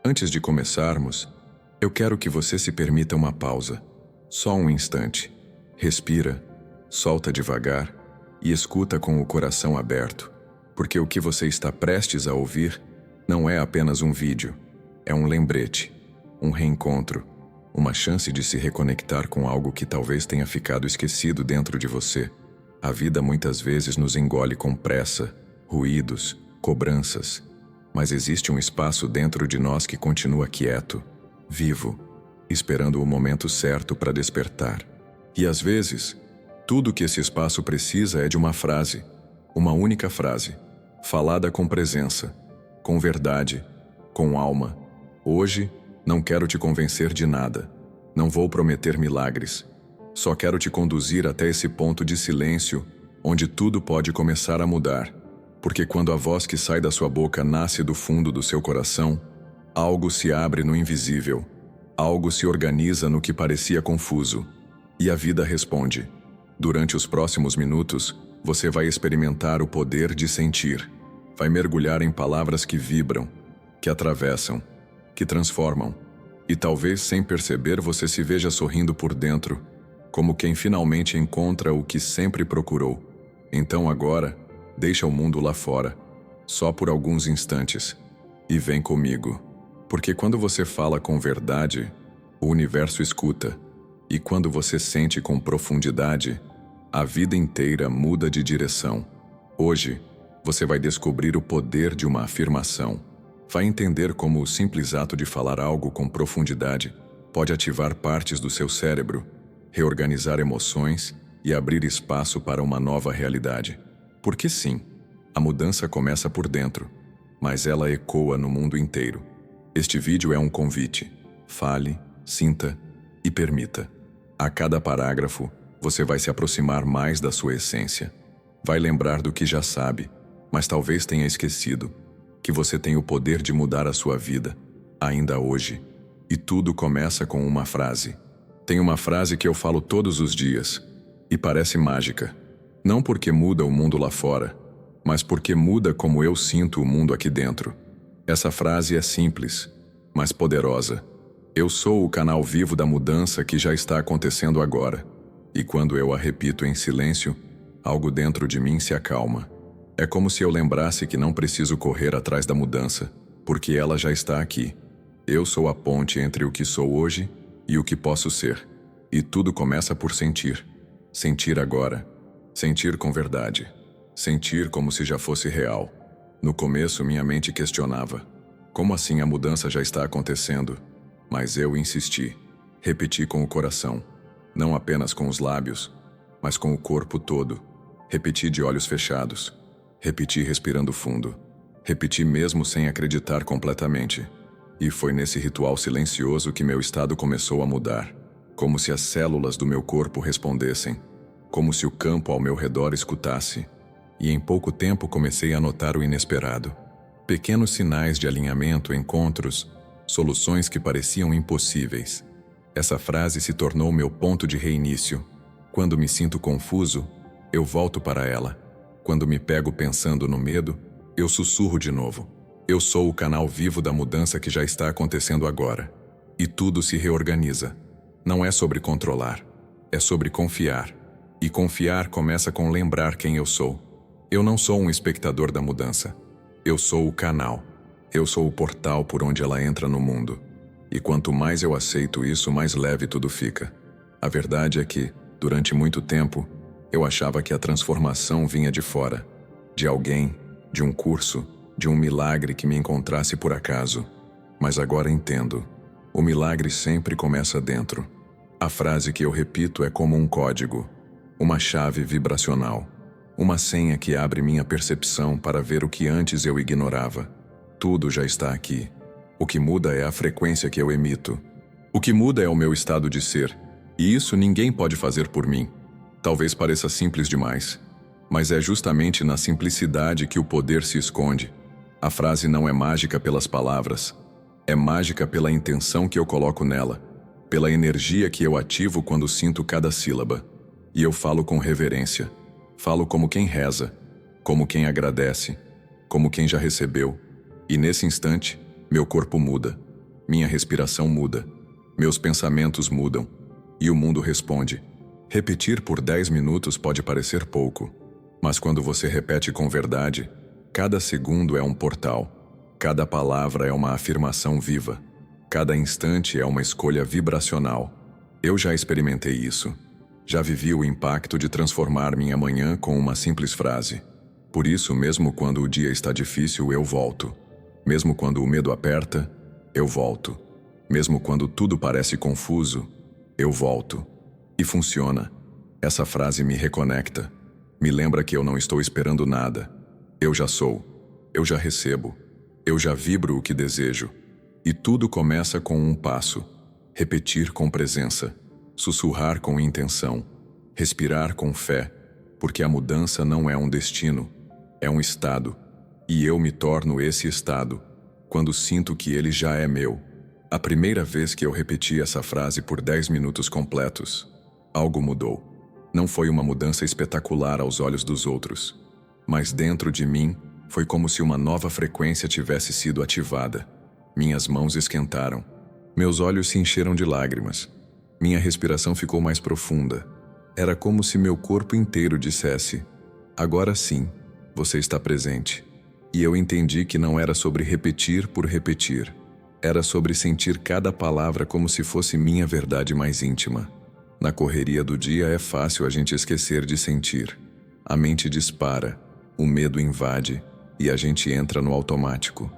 Antes de começarmos, eu quero que você se permita uma pausa. Só um instante. Respira, solta devagar e escuta com o coração aberto, porque o que você está prestes a ouvir não é apenas um vídeo, é um lembrete, um reencontro, uma chance de se reconectar com algo que talvez tenha ficado esquecido dentro de você. A vida muitas vezes nos engole com pressa, ruídos, cobranças, mas existe um espaço dentro de nós que continua quieto, vivo, esperando o momento certo para despertar. E às vezes, tudo que esse espaço precisa é de uma frase, uma única frase, falada com presença, com verdade, com alma. Hoje, não quero te convencer de nada, não vou prometer milagres, só quero te conduzir até esse ponto de silêncio, onde tudo pode começar a mudar. Porque quando a voz que sai da sua boca nasce do fundo do seu coração, algo se abre no invisível, algo se organiza no que parecia confuso, e a vida responde. Durante os próximos minutos, você vai experimentar o poder de sentir. Vai mergulhar em palavras que vibram, que atravessam, que transformam. E talvez sem perceber você se veja sorrindo por dentro, como quem finalmente encontra o que sempre procurou. Então agora, deixa o mundo lá fora, só por alguns instantes, e vem comigo. Porque quando você fala com verdade, o universo escuta, e quando você sente com profundidade, a vida inteira muda de direção. Hoje, você vai descobrir o poder de uma afirmação. Vai entender como o simples ato de falar algo com profundidade pode ativar partes do seu cérebro, reorganizar emoções e abrir espaço para uma nova realidade. Porque sim, a mudança começa por dentro, mas ela ecoa no mundo inteiro. Este vídeo é um convite. Fale, sinta e permita. A cada parágrafo, você vai se aproximar mais da sua essência. Vai lembrar do que já sabe, mas talvez tenha esquecido, que você tem o poder de mudar a sua vida, ainda hoje. E tudo começa com uma frase. Tem uma frase que eu falo todos os dias, e parece mágica. Não porque muda o mundo lá fora, mas porque muda como eu sinto o mundo aqui dentro. Essa frase é simples, mas poderosa. Eu sou o canal vivo da mudança que já está acontecendo agora. E quando eu a repito em silêncio, algo dentro de mim se acalma. É como se eu lembrasse que não preciso correr atrás da mudança, porque ela já está aqui. Eu sou a ponte entre o que sou hoje e o que posso ser. E tudo começa por sentir. Sentir agora. Sentir com verdade. Sentir como se já fosse real. No começo, minha mente questionava. Como assim a mudança já está acontecendo? Mas eu insisti. Repeti com o coração. Não apenas com os lábios, mas com o corpo todo. Repeti de olhos fechados. Repeti respirando fundo. Repeti mesmo sem acreditar completamente. E foi nesse ritual silencioso que meu estado começou a mudar. Como se as células do meu corpo respondessem. Como se o campo ao meu redor escutasse. E em pouco tempo comecei a notar o inesperado. Pequenos sinais de alinhamento, encontros, soluções que pareciam impossíveis. Essa frase se tornou meu ponto de reinício. Quando me sinto confuso, eu volto para ela. Quando me pego pensando no medo, eu sussurro de novo. Eu sou o canal vivo da mudança que já está acontecendo agora. E tudo se reorganiza. Não é sobre controlar, é sobre confiar. E confiar começa com lembrar quem eu sou. Eu não sou um espectador da mudança. Eu sou o canal. Eu sou o portal por onde ela entra no mundo. E quanto mais eu aceito isso, mais leve tudo fica. A verdade é que, durante muito tempo, eu achava que a transformação vinha de fora. De alguém, de um curso, de um milagre que me encontrasse por acaso. Mas agora entendo. O milagre sempre começa dentro. A frase que eu repito é como um código. Uma chave vibracional. Uma senha que abre minha percepção para ver o que antes eu ignorava. Tudo já está aqui. O que muda é a frequência que eu emito. O que muda é o meu estado de ser. E isso ninguém pode fazer por mim. Talvez pareça simples demais. Mas é justamente na simplicidade que o poder se esconde. A frase não é mágica pelas palavras. É mágica pela intenção que eu coloco nela. Pela energia que eu ativo quando sinto cada sílaba. E eu falo com reverência. Falo como quem reza, como quem agradece, como quem já recebeu. E nesse instante, meu corpo muda. minha respiração muda, meus pensamentos mudam, e o mundo responde. Repetir por 10 minutos pode parecer pouco, mas quando você repete com verdade, cada segundo é um portal, cada palavra é uma afirmação viva, cada instante é uma escolha vibracional. Eu já experimentei isso. Já vivi o impacto de transformar minha manhã com uma simples frase. Por isso, mesmo quando o dia está difícil, eu volto. Mesmo quando o medo aperta, eu volto. Mesmo quando tudo parece confuso, eu volto. E funciona. Essa frase me reconecta. Me lembra que eu não estou esperando nada. Eu já sou. Eu já recebo. Eu já vibro o que desejo. E tudo começa com um passo. Repetir com presença. Sussurrar com intenção. Respirar com fé. Porque a mudança não é um destino. É um estado. E eu me torno esse estado quando sinto que ele já é meu. A primeira vez que eu repeti essa frase por 10 minutos completos, algo mudou. Não foi uma mudança espetacular aos olhos dos outros, mas dentro de mim foi como se uma nova frequência tivesse sido ativada. Minhas mãos esquentaram. Meus olhos se encheram de lágrimas. Minha respiração ficou mais profunda. Era como se meu corpo inteiro dissesse: agora sim, você está presente. E eu entendi que não era sobre repetir por repetir. Era sobre sentir cada palavra como se fosse minha verdade mais íntima. Na correria do dia é fácil a gente esquecer de sentir. A mente dispara, o medo invade e a gente entra no automático.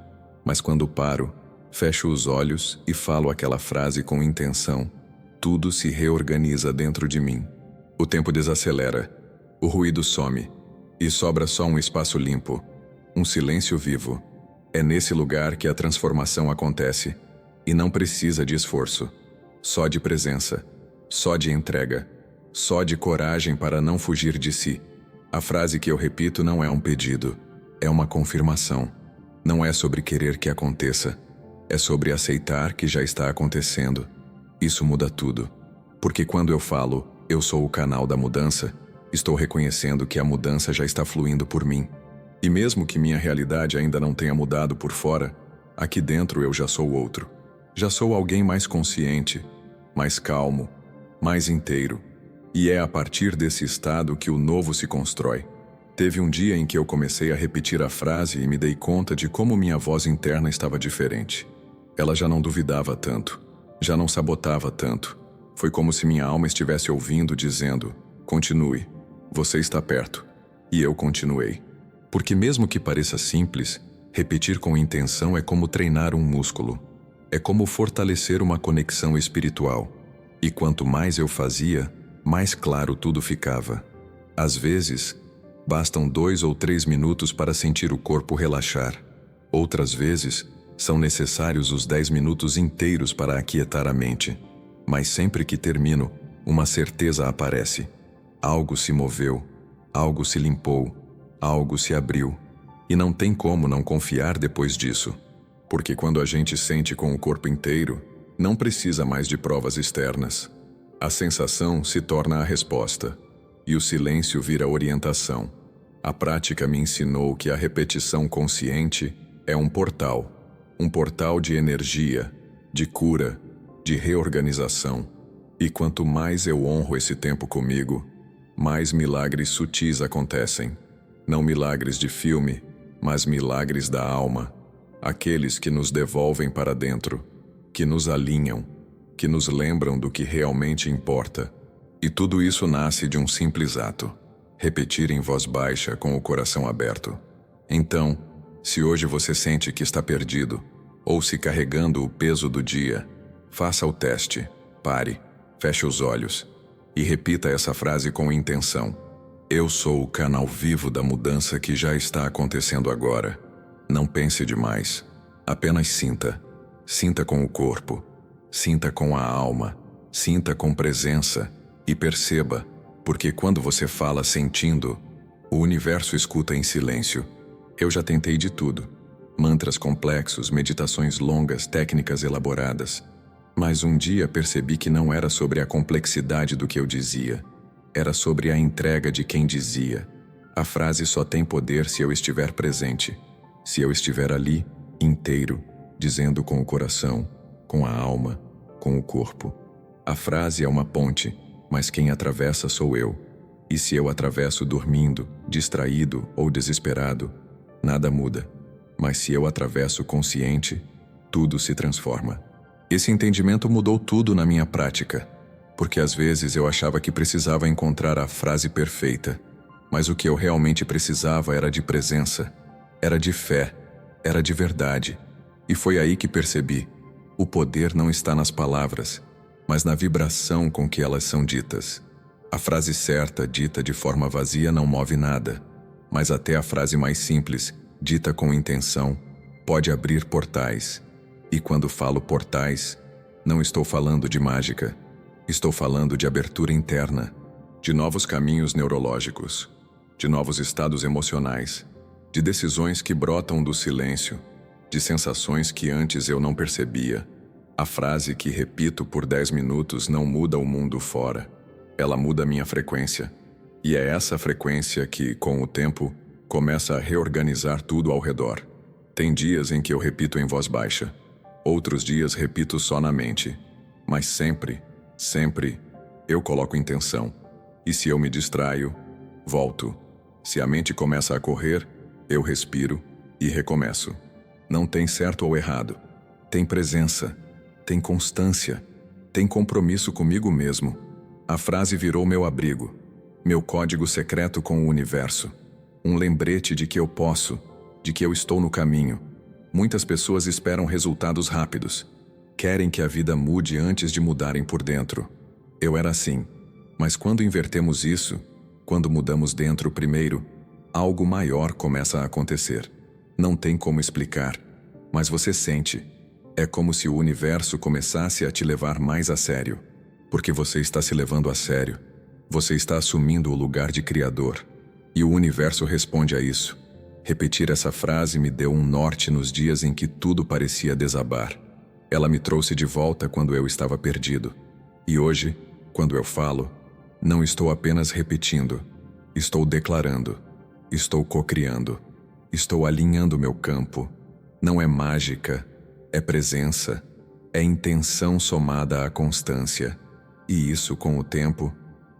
Mas quando paro, fecho os olhos e falo aquela frase com intenção, tudo se reorganiza dentro de mim. O tempo desacelera, o ruído some e sobra só um espaço limpo, um silêncio vivo. É nesse lugar que a transformação acontece e não precisa de esforço, só de presença. Só de entrega, só de coragem para não fugir de si. A frase que eu repito não é um pedido, é uma confirmação. Não é sobre querer que aconteça, é sobre aceitar que já está acontecendo. Isso muda tudo, porque quando eu falo, eu sou o canal da mudança, estou reconhecendo que a mudança já está fluindo por mim. E mesmo que minha realidade ainda não tenha mudado por fora, aqui dentro eu já sou outro. Já sou alguém mais consciente, mais calmo, mais inteiro. E é a partir desse estado que o novo se constrói. Teve um dia em que eu comecei a repetir a frase e me dei conta de como minha voz interna estava diferente. Ela já não duvidava tanto, já não sabotava tanto. Foi como se minha alma estivesse ouvindo, dizendo: continue, você está perto. E eu continuei. Porque mesmo que pareça simples, repetir com intenção é como treinar um músculo. É como fortalecer uma conexão espiritual. E quanto mais eu fazia, mais claro tudo ficava. Às vezes, bastam 2 ou 3 minutos para sentir o corpo relaxar. Outras vezes, são necessários os 10 minutos inteiros para aquietar a mente. Mas sempre que termino, uma certeza aparece. Algo se moveu, algo se limpou, algo se abriu. E não tem como não confiar depois disso. Porque quando a gente sente com o corpo inteiro, não precisa mais de provas externas. A sensação se torna a resposta, e o silêncio vira orientação. A prática me ensinou que a repetição consciente é um portal de energia, de cura, de reorganização. E quanto mais eu honro esse tempo comigo, mais milagres sutis acontecem. Não milagres de filme, mas milagres da alma. Aqueles que nos devolvem para dentro, que nos alinham, que nos lembram do que realmente importa. E tudo isso nasce de um simples ato: repetir em voz baixa com o coração aberto. Então, se hoje você sente que está perdido, ou se carregando o peso do dia, faça o teste, pare, feche os olhos e repita essa frase com intenção. Eu sou o canal vivo da mudança que já está acontecendo agora. Não pense demais, apenas sinta. Sinta com o corpo, sinta com a alma, sinta com presença e perceba, porque quando você fala sentindo, o universo escuta em silêncio. Eu já tentei de tudo: mantras complexos, meditações longas, técnicas elaboradas. Mas um dia percebi que não era sobre a complexidade do que eu dizia, era sobre a entrega de quem dizia. A frase só tem poder se eu estiver presente, se eu estiver ali, inteiro, dizendo com o coração: com a alma, com o corpo. A frase é uma ponte, mas quem atravessa sou eu. E se eu atravesso dormindo, distraído ou desesperado, nada muda. Mas se eu atravesso consciente, tudo se transforma. Esse entendimento mudou tudo na minha prática, porque às vezes eu achava que precisava encontrar a frase perfeita, mas o que eu realmente precisava era de presença, era de fé, era de verdade. E foi aí que percebi: o poder não está nas palavras, mas na vibração com que elas são ditas. A frase certa, dita de forma vazia, não move nada, mas até a frase mais simples, dita com intenção, pode abrir portais. E quando falo portais, não estou falando de mágica. Estou falando de abertura interna, de novos caminhos neurológicos, de novos estados emocionais, de decisões que brotam do silêncio, de sensações que antes eu não percebia. A frase que repito por 10 minutos não muda o mundo fora. Ela muda a minha frequência. E é essa frequência que, com o tempo, começa a reorganizar tudo ao redor. Tem dias em que eu repito em voz baixa. Outros dias repito só na mente. Mas sempre, eu coloco intenção. E se eu me distraio, volto. Se a mente começa a correr, eu respiro e recomeço. Não tem certo ou errado. Tem presença, tem constância, tem compromisso comigo mesmo. A frase virou meu abrigo, meu código secreto com o universo. Um lembrete de que eu posso, de que eu estou no caminho. Muitas pessoas esperam resultados rápidos. Querem que a vida mude antes de mudarem por dentro. Eu era assim. Mas quando invertemos isso, quando mudamos dentro primeiro, algo maior começa a acontecer. Não tem como explicar, mas você sente. É como se o universo começasse a te levar mais a sério. Porque você está se levando a sério. Você está assumindo o lugar de criador. E o universo responde a isso. Repetir essa frase me deu um norte nos dias em que tudo parecia desabar. Ela me trouxe de volta quando eu estava perdido. E hoje, quando eu falo, não estou apenas repetindo. Estou declarando. Estou cocriando. Estou alinhando meu campo. Não é mágica, é presença, é intenção somada à constância. E isso, com o tempo,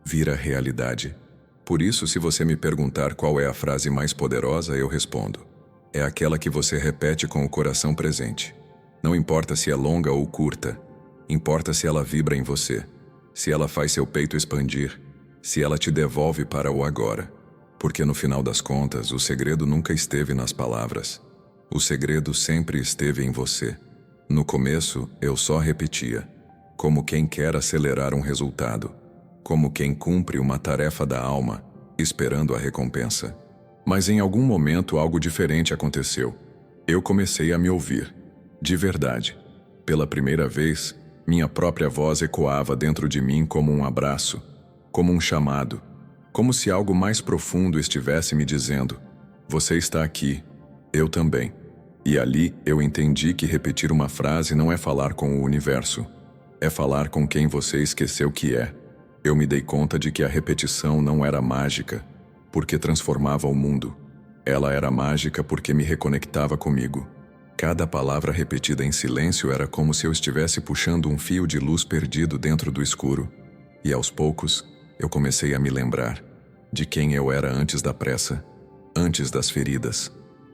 vira realidade. Por isso, se você me perguntar qual é a frase mais poderosa, eu respondo: é aquela que você repete com o coração presente. Não importa se é longa ou curta, importa se ela vibra em você, se ela faz seu peito expandir, se ela te devolve para o agora. Porque no final das contas, o segredo nunca esteve nas palavras. O segredo sempre esteve em você. No começo, eu só repetia, como quem quer acelerar um resultado, como quem cumpre uma tarefa da alma, esperando a recompensa. Mas em algum momento algo diferente aconteceu. Eu comecei a me ouvir, de verdade. Pela primeira vez, minha própria voz ecoava dentro de mim como um abraço, como um chamado, como se algo mais profundo estivesse me dizendo: você está aqui, eu também. E ali eu entendi que repetir uma frase não é falar com o universo, é falar com quem você esqueceu que é. Eu me dei conta de que a repetição não era mágica, porque transformava o mundo. Ela era mágica porque me reconectava comigo. Cada palavra repetida em silêncio era como se eu estivesse puxando um fio de luz perdido dentro do escuro. E aos poucos, eu comecei a me lembrar de quem eu era antes da pressa, antes das feridas,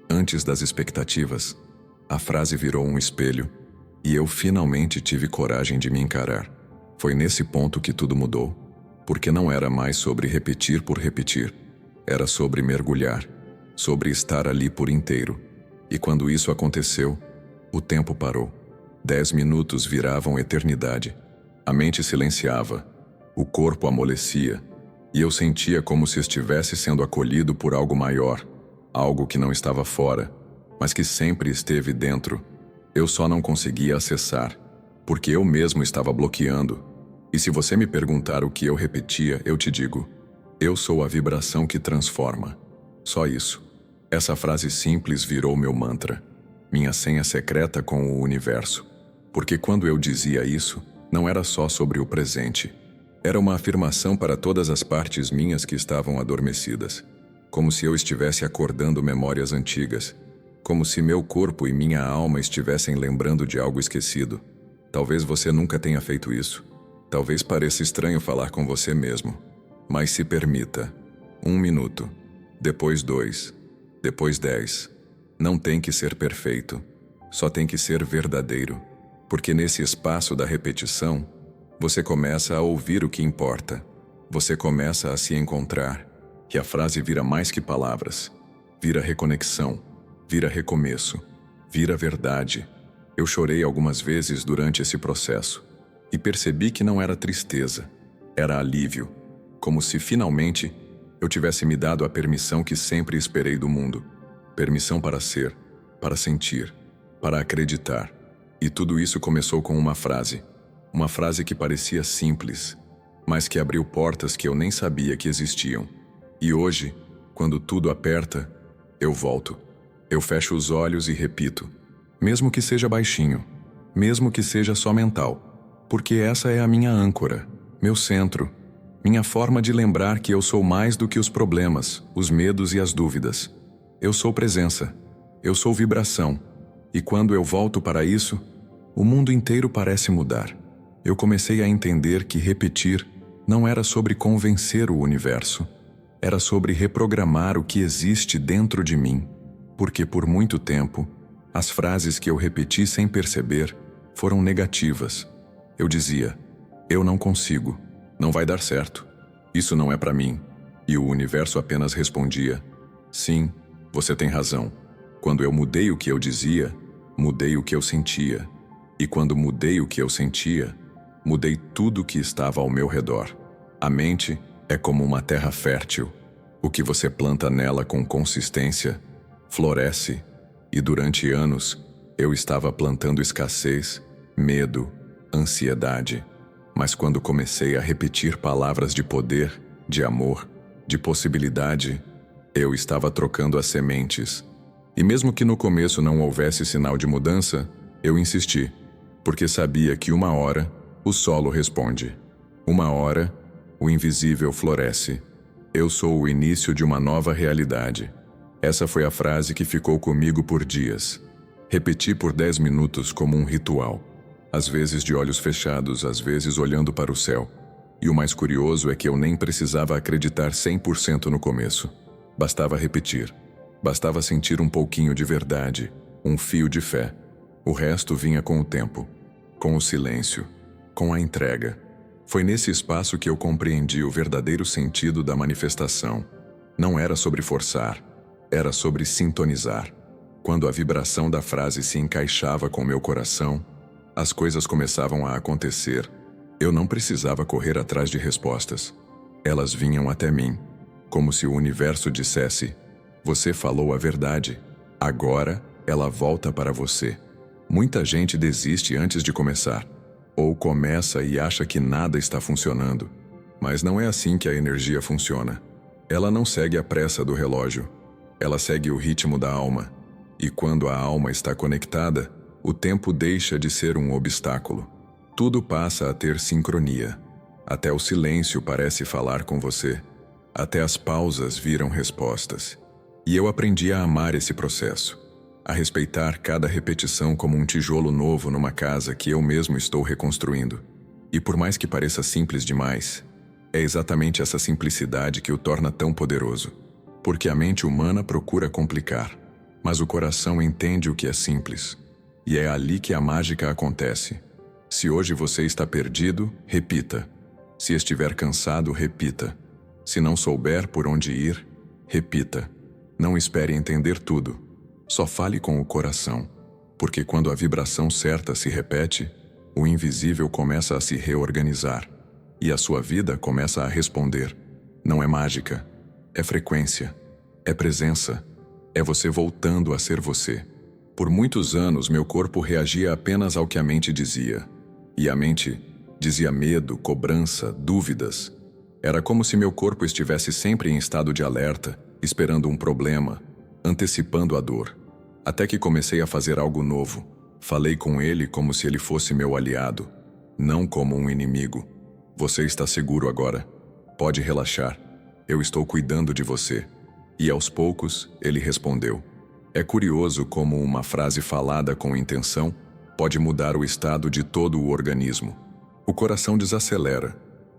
antes das expectativas. A frase virou um espelho, e eu finalmente tive coragem de me encarar. Foi nesse ponto que tudo mudou, porque não era mais sobre repetir por repetir, era sobre mergulhar, sobre estar ali por inteiro. E quando isso aconteceu, o tempo parou. 10 minutos viravam eternidade. A mente silenciava, o corpo amolecia, e eu sentia como se estivesse sendo acolhido por algo maior, algo que não estava fora, mas que sempre esteve dentro. Eu só não conseguia acessar, porque eu mesmo estava bloqueando. E se você me perguntar o que eu repetia, eu te digo: eu sou a vibração que transforma. Só isso. Essa frase simples virou meu mantra, minha senha secreta com o universo. Porque quando eu dizia isso, não era só sobre o presente. Era uma afirmação para todas as partes minhas que estavam adormecidas. Como se eu estivesse acordando memórias antigas. Como se meu corpo e minha alma estivessem lembrando de algo esquecido. Talvez você nunca tenha feito isso. Talvez pareça estranho falar com você mesmo. Mas se permita. 1 minuto. Depois 2. Depois 10. Não tem que ser perfeito. Só tem que ser verdadeiro. Porque nesse espaço da repetição, você começa a ouvir o que importa. Você começa a se encontrar. E a frase vira mais que palavras. Vira reconexão. Vira recomeço. Vira verdade. Eu chorei algumas vezes durante esse processo. E percebi que não era tristeza. Era alívio. Como se finalmente eu tivesse me dado a permissão que sempre esperei do mundo. Permissão para ser, para sentir, para acreditar. E tudo isso começou com uma frase. Uma frase que parecia simples, mas que abriu portas que eu nem sabia que existiam. E hoje, quando tudo aperta, eu volto. Eu fecho os olhos e repito. Mesmo que seja baixinho, mesmo que seja só mental. Porque essa é a minha âncora, meu centro, minha forma de lembrar que eu sou mais do que os problemas, os medos e as dúvidas. Eu sou presença, eu sou vibração. E quando eu volto para isso, o mundo inteiro parece mudar. Eu comecei a entender que repetir não era sobre convencer o universo. Era sobre reprogramar o que existe dentro de mim. Porque por muito tempo, as frases que eu repeti sem perceber foram negativas. Eu dizia, eu não consigo, não vai dar certo, isso não é para mim. E o universo apenas respondia, sim, você tem razão. Quando eu mudei o que eu dizia, mudei o que eu sentia. E quando mudei o que eu sentia, mudei tudo o que estava ao meu redor. A mente é como uma terra fértil. O que você planta nela com consistência, floresce. E durante anos, eu estava plantando escassez, medo, ansiedade. Mas quando comecei a repetir palavras de poder, de amor, de possibilidade, eu estava trocando as sementes. E mesmo que no começo não houvesse sinal de mudança, eu insisti, porque sabia que uma hora o solo responde. Uma hora, o invisível floresce. Eu sou o início de uma nova realidade. Essa foi a frase que ficou comigo por dias. Repeti por 10 minutos como um ritual. Às vezes de olhos fechados, às vezes olhando para o céu. E o mais curioso é que eu nem precisava acreditar 100% no começo. Bastava repetir. Bastava sentir um pouquinho de verdade, um fio de fé. O resto vinha com o tempo, com o silêncio, com a entrega. Foi nesse espaço que eu compreendi o verdadeiro sentido da manifestação. Não era sobre forçar, era sobre sintonizar. Quando a vibração da frase se encaixava com meu coração, as coisas começavam a acontecer. Eu não precisava correr atrás de respostas. Elas vinham até mim, como se o universo dissesse, você falou a verdade, agora ela volta para você. Muita gente desiste antes de começar, ou começa e acha que nada está funcionando. Mas não é assim que a energia funciona. Ela não segue a pressa do relógio, ela segue o ritmo da alma. E quando a alma está conectada, o tempo deixa de ser um obstáculo. Tudo passa a ter sincronia. Até o silêncio parece falar com você. Até as pausas viram respostas. E eu aprendi a amar esse processo, a respeitar cada repetição como um tijolo novo numa casa que eu mesmo estou reconstruindo. E por mais que pareça simples demais, é exatamente essa simplicidade que o torna tão poderoso. Porque a mente humana procura complicar, mas o coração entende o que é simples. E é ali que a mágica acontece. Se hoje você está perdido, repita. Se estiver cansado, repita. Se não souber por onde ir, repita. Não espere entender tudo. Só fale com o coração. Porque quando a vibração certa se repete, o invisível começa a se reorganizar. E a sua vida começa a responder. Não é mágica. É frequência. É presença. É você voltando a ser você. Por muitos anos, meu corpo reagia apenas ao que a mente dizia. E a mente dizia medo, cobrança, dúvidas. Era como se meu corpo estivesse sempre em estado de alerta, esperando um problema, antecipando a dor. Até que comecei a fazer algo novo. Falei com ele como se ele fosse meu aliado, não como um inimigo. Você está seguro agora. Pode relaxar. Eu estou cuidando de você. E aos poucos, ele respondeu. É curioso como uma frase falada com intenção pode mudar o estado de todo o organismo. O coração desacelera,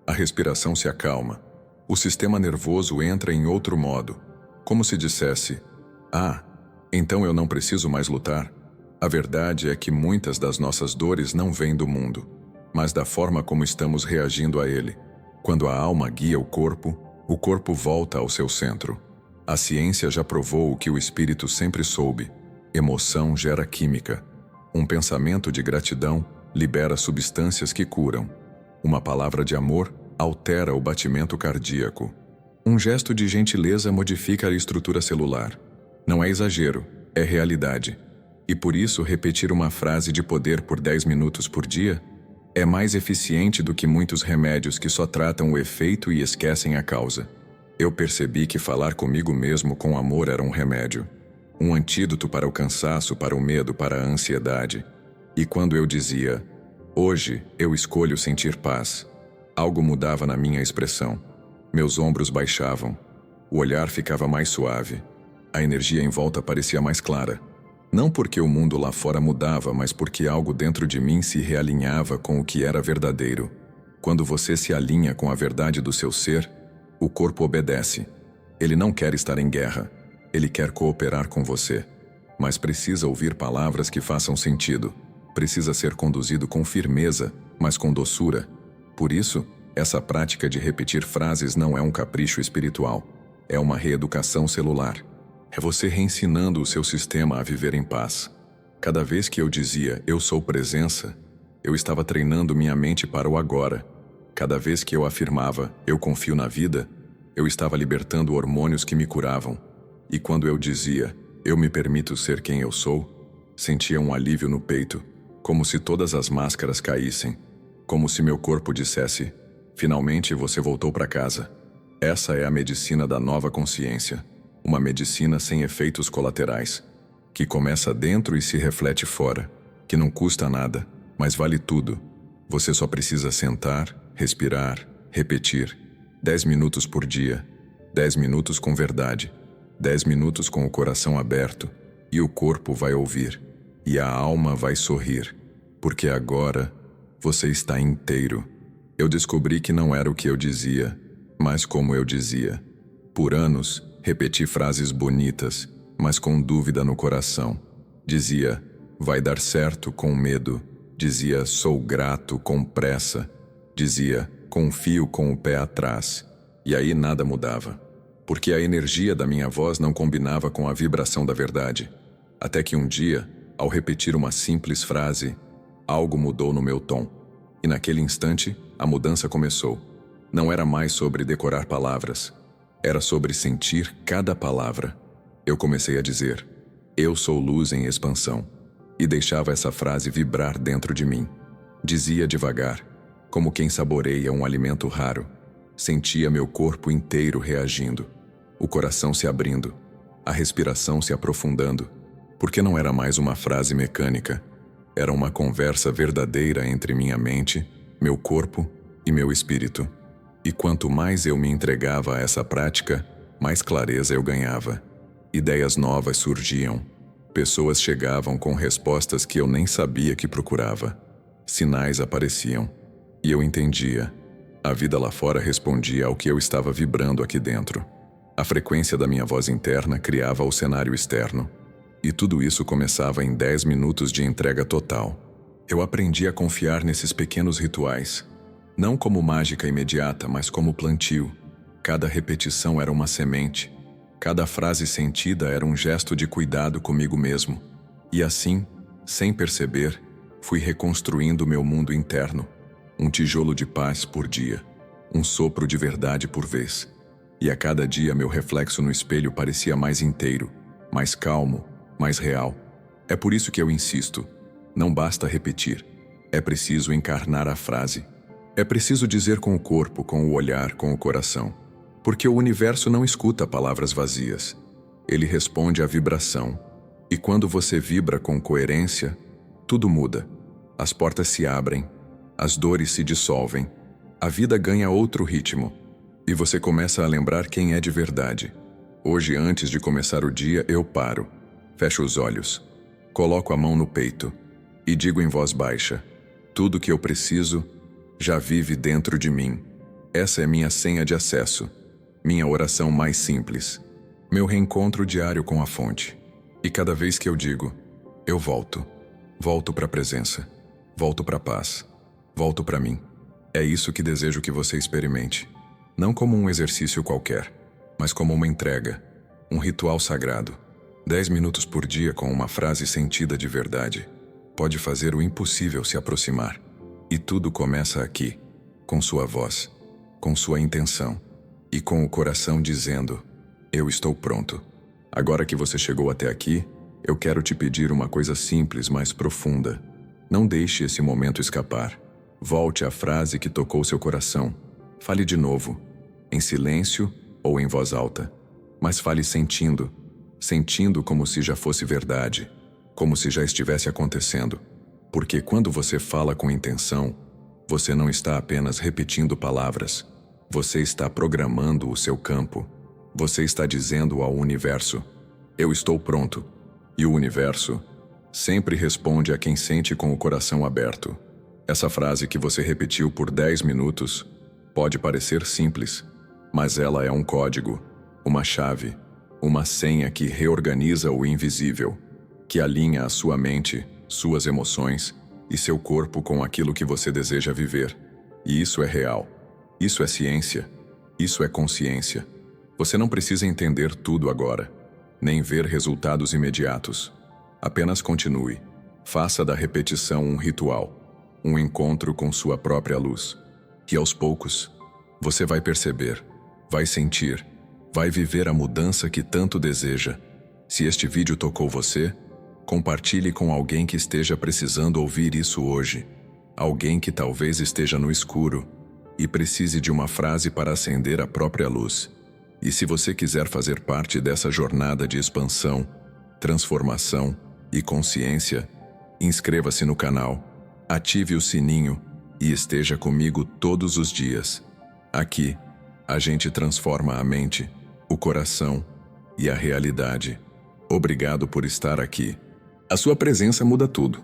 a respiração se acalma, o sistema nervoso entra em outro modo, como se dissesse: "Ah, então eu não preciso mais lutar." A verdade é que muitas das nossas dores não vêm do mundo, mas da forma como estamos reagindo a ele. Quando a alma guia o corpo volta ao seu centro. A ciência já provou o que o espírito sempre soube: emoção gera química. Um pensamento de gratidão libera substâncias que curam. Uma palavra de amor altera o batimento cardíaco. Um gesto de gentileza modifica a estrutura celular. Não é exagero, é realidade. E por isso repetir uma frase de poder por 10 minutos por dia é mais eficiente do que muitos remédios que só tratam o efeito e esquecem a causa. Eu percebi que falar comigo mesmo com amor era um remédio. Um antídoto para o cansaço, para o medo, para a ansiedade. E quando eu dizia: "Hoje eu escolho sentir paz", algo mudava na minha expressão. Meus ombros baixavam. O olhar ficava mais suave. A energia em volta parecia mais clara. Não porque o mundo lá fora mudava, mas porque algo dentro de mim se realinhava com o que era verdadeiro. Quando você se alinha com a verdade do seu ser, o corpo obedece. Ele não quer estar em guerra. Ele quer cooperar com você. Mas precisa ouvir palavras que façam sentido. Precisa ser conduzido com firmeza, mas com doçura. Por isso, essa prática de repetir frases não é um capricho espiritual. É uma reeducação celular. É você reensinando o seu sistema a viver em paz. Cada vez que eu dizia "eu sou presença", eu estava treinando minha mente para o agora. Cada vez que eu afirmava "eu confio na vida", eu estava libertando hormônios que me curavam. E quando eu dizia "eu me permito ser quem eu sou", sentia um alívio no peito, como se todas as máscaras caíssem, como se meu corpo dissesse: "Finalmente você voltou para casa." Essa é a medicina da nova consciência. Uma medicina sem efeitos colaterais, que começa dentro e se reflete fora, que não custa nada, mas vale tudo. Você só precisa sentar, respirar, repetir. 10 minutos por dia, 10 minutos com verdade, 10 minutos com o coração aberto, e o corpo vai ouvir, e a alma vai sorrir, porque agora você está inteiro. Eu descobri que não era o que eu dizia, mas como eu dizia. Por anos, repeti frases bonitas, mas com dúvida no coração. Dizia: "vai dar certo", com medo. Dizia: "sou grato", com pressa. Dizia: "confio", com o pé atrás. E aí nada mudava, porque a energia da minha voz não combinava com a vibração da verdade. Até que um dia, ao repetir uma simples frase, algo mudou no meu tom. E naquele instante, a mudança começou. Não era mais sobre decorar palavras. Era sobre sentir cada palavra. Eu comecei a dizer: "eu sou luz em expansão", e deixava essa frase vibrar dentro de mim. Dizia devagar, como quem saboreia um alimento raro. Sentia meu corpo inteiro reagindo, o coração se abrindo, a respiração se aprofundando, porque não era mais uma frase mecânica. Era uma conversa verdadeira entre minha mente, meu corpo e meu espírito. E quanto mais eu me entregava a essa prática, mais clareza eu ganhava. Ideias novas surgiam. Pessoas chegavam com respostas que eu nem sabia que procurava. Sinais apareciam. E eu entendia. A vida lá fora respondia ao que eu estava vibrando aqui dentro. A frequência da minha voz interna criava o cenário externo. E tudo isso começava em 10 minutos de entrega total. Eu aprendi a confiar nesses pequenos rituais. Não como mágica imediata, mas como plantio. Cada repetição era uma semente. Cada frase sentida era um gesto de cuidado comigo mesmo. E assim, sem perceber, fui reconstruindo meu mundo interno. Um tijolo de paz por dia. Um sopro de verdade por vez. E a cada dia meu reflexo no espelho parecia mais inteiro, mais calmo, mais real. É por isso que eu insisto. Não basta repetir. É preciso encarnar a frase. É preciso dizer com o corpo, com o olhar, com o coração. Porque o universo não escuta palavras vazias. Ele responde à vibração. E quando você vibra com coerência, tudo muda. As portas se abrem, as dores se dissolvem, a vida ganha outro ritmo. E você começa a lembrar quem é de verdade. Hoje, antes de começar o dia, eu paro. Fecho os olhos. Coloco a mão no peito. e digo em voz baixa: tudo que eu preciso já vive dentro de mim. Essa é minha senha de acesso, minha oração mais simples, meu reencontro diário com a fonte. E cada vez que eu digo, eu volto para a presença, volto para a paz, volto para mim. É isso que desejo que você experimente, não como um exercício qualquer, mas como uma entrega, um ritual sagrado. 10 minutos por dia com uma frase sentida de verdade pode fazer o impossível se aproximar. E tudo começa aqui, com sua voz, com sua intenção e com o coração dizendo: eu estou pronto. Agora que você chegou até aqui, eu quero te pedir uma coisa simples, mas profunda. Não deixe esse momento escapar. Volte à frase que tocou seu coração. Fale de novo, em silêncio ou em voz alta, mas fale sentindo como se já fosse verdade, como se já estivesse acontecendo. Porque quando você fala com intenção, você não está apenas repetindo palavras, você está programando o seu campo. Você está dizendo ao universo: eu estou pronto. E o universo sempre responde a quem sente com o coração aberto. Essa frase que você repetiu por 10 minutos pode parecer simples, mas ela é um código, uma chave, uma senha que reorganiza o invisível, que alinha a sua mente, suas emoções e seu corpo com aquilo que você deseja viver. E isso é real. Isso é ciência. Isso é consciência. Você não precisa entender tudo agora, nem ver resultados imediatos. Apenas continue. Faça da repetição um ritual, um encontro com sua própria luz. E aos poucos, você vai perceber, vai sentir, vai viver a mudança que tanto deseja. Se este vídeo tocou você, compartilhe com alguém que esteja precisando ouvir isso hoje. Alguém que talvez esteja no escuro e precise de uma frase para acender a própria luz. E se você quiser fazer parte dessa jornada de expansão, transformação e consciência, inscreva-se no canal, ative o sininho e esteja comigo todos os dias. Aqui, a gente transforma a mente, o coração e a realidade. Obrigado por estar aqui. A sua presença muda tudo.